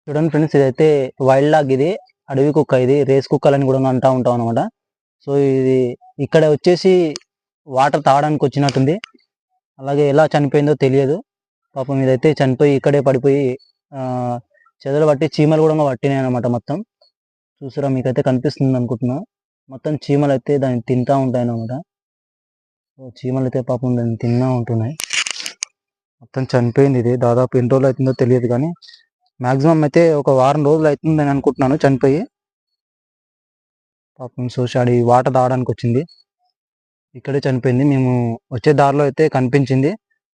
చూడండి ఫ్రెండ్స్, ఇదైతే wild dog. ఇది అడవి కుక్క. ఇది రేస్ కుక్కలని కూడా అంటూ ఉంటాం అనమాట. సో ఇది ఇక్కడ వచ్చేసి వాటర్ తాగడానికి వచ్చినట్టుంది. అలాగే ఎలా చనిపోయిందో తెలియదు. పాపం ఇదైతే చనిపోయి ఇక్కడే పడిపోయి చెదలు పట్టి చీమలు కూడా పట్టినాయి అనమాట. మొత్తం చూసారా, మీకైతే కనిపిస్తుంది అనుకుంటున్నా. మొత్తం చీమలు అయితే దాన్ని తింటా ఉంటాయి అనమాట. చీమలు అయితే పాపం దాన్ని తిన్నా ఉంటున్నాయి. మొత్తం చనిపోయింది. ఇది దాదాపు ఎన్ని రోజులు అవుతుందో తెలియదు, కానీ మ్యాక్సిమం అయితే ఒక వారం రోజులు అవుతుందని అనుకుంటున్నాను చనిపోయి. పాపం సోషాడి వాటర్ తాగడానికి వచ్చింది, ఇక్కడే చనిపోయింది. మేము వచ్చే దారిలో అయితే కనిపించింది.